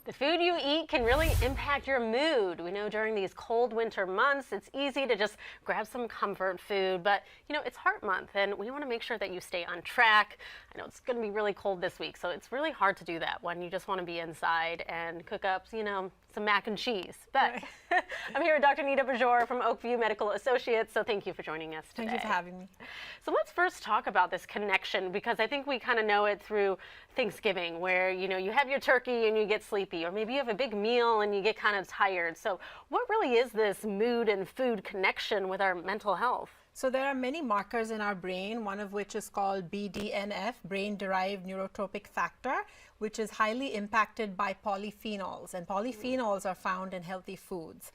The food you eat can really impact your mood. We know during these cold winter months, it's easy to just grab some comfort food, but it's Heart Month and we want to make sure that you stay on track. I know it's going to be really cold this week, so it's really hard to do that when you just want to be inside and cook up, some mac and cheese. But right. I'm here with Dr. Nita Bajor from Oakview Medical Associates, so thank you for joining us today. Thank you for having me. So let's first talk about this connection, because I think we kind of know it through Thanksgiving, where you have your turkey and you get sleepy, or maybe you have a big meal and you get kind of tired. So what really is this mood and food connection with our mental health? So there are many markers in our brain, one of which is called BDNF, brain-derived neurotropic factor, which is highly impacted by polyphenols, and polyphenols are found in healthy foods.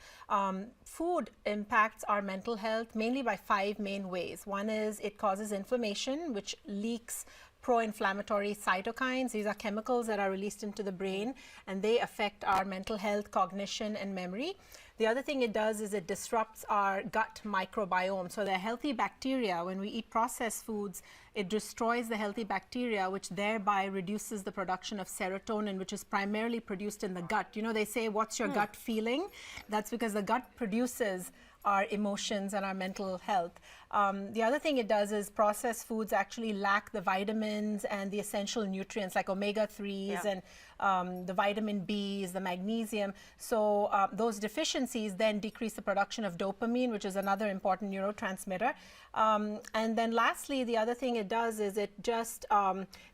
Food impacts our mental health mainly by 5 main ways. One is it causes inflammation, which leaks pro-inflammatory cytokines. These are chemicals that are released into the brain, and they affect our mental health, cognition, and memory. The other thing it does is it disrupts our gut microbiome. So the healthy bacteria, when we eat processed foods, it destroys the healthy bacteria, which thereby reduces the production of serotonin, which is primarily produced in the gut. They say, what's your gut feeling? That's because the gut produces our emotions and our mental health. The other thing it does is processed foods actually lack the vitamins and the essential nutrients like omega-3s and the vitamin Bs, the magnesium. So those deficiencies then decrease the production of dopamine, which is another important neurotransmitter. And then lastly, the other thing it does is it just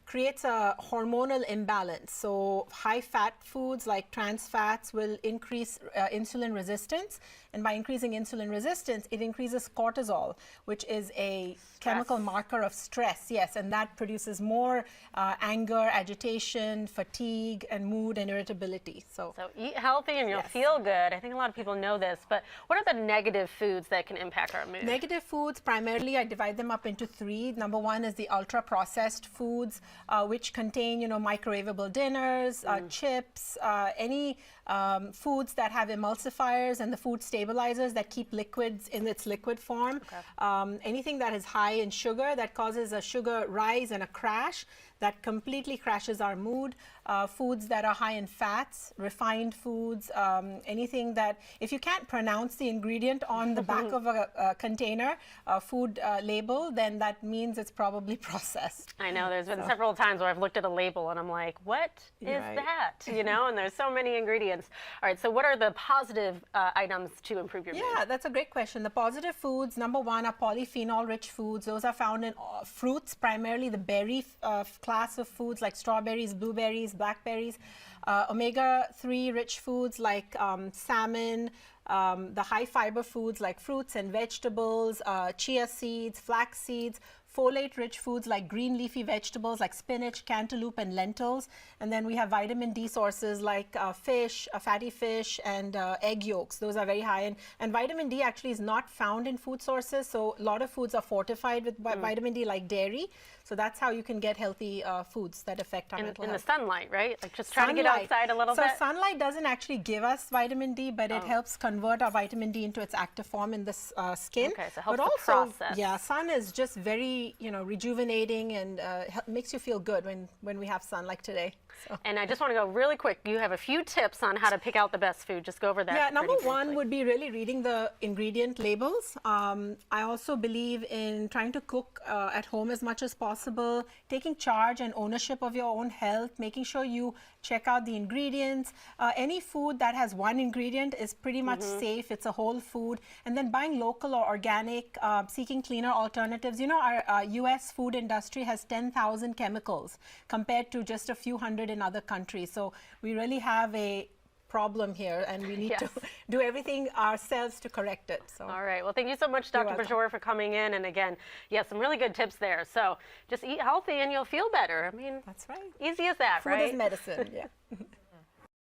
creates a hormonal imbalance. So high-fat foods like trans fats will increase insulin resistance, and by increasing insulin resistance, it increases cortisol, which is a chemical marker of stress. Yes, and that produces more anger, agitation, fatigue, and mood and irritability. So eat healthy and you'll feel good. I think a lot of people know this, but what are the negative foods that can impact our mood? Negative foods, primarily I divide them up into 3. Number 1 is the ultra-processed foods, which contain, microwavable dinners, chips, any foods that have emulsifiers and the food stabilizers that keep liquids in its liquid form. Okay. Anything that is high in sugar that causes a sugar rise and a crash, that completely crashes our mood. Foods that are high in fats, refined foods, anything that, if you can't pronounce the ingredient on the back of a container, food label, then that means it's probably processed. I know, there's been several times where I've looked at a label and I'm like, what is that? And there's so many ingredients. All right, so what are the positive items to improve your mood? Yeah, that's a great question. The positive foods, number 1, are polyphenol-rich foods. Those are found in fruits, primarily the berry class of foods like strawberries, blueberries, blackberries. Omega-3 rich foods like salmon, the high fiber foods like fruits and vegetables, chia seeds, flax seeds, folate-rich foods like green leafy vegetables like spinach, cantaloupe, and lentils. And then we have vitamin D sources like fish, fatty fish, and egg yolks. Those are very high. And vitamin D actually is not found in food sources. So a lot of foods are fortified with vitamin D, like dairy. So that's how you can get healthy foods that affect our mental health. In the sunlight, right? Like just try to get outside a little bit. So sunlight doesn't actually give us vitamin D, but it helps convert our vitamin D into its active form in the skin. Okay, so it helps the process. Yeah, sun is just very rejuvenating and makes you feel good when we have sun like today. So. And I just want to go really quick. You have a few tips on how to pick out the best food. Just go over that. Yeah, number 1 would be really reading the ingredient labels. I also believe in trying to cook at home as much as possible, taking charge and ownership of your own health, making sure you check out the ingredients. Any food that has one ingredient is pretty much safe. It's a whole food. And then buying local or organic, seeking cleaner alternatives. Our U.S. food industry has 10,000 chemicals compared to just a few hundred in other countries. So we really have a problem here, and we need to do everything ourselves to correct it. So. All right. Well, thank you so much, Dr. Bajor, for coming in. And again, some really good tips there. So just eat healthy and you'll feel better. I mean, that's right. Easy as that, Food right? Food is medicine, yeah.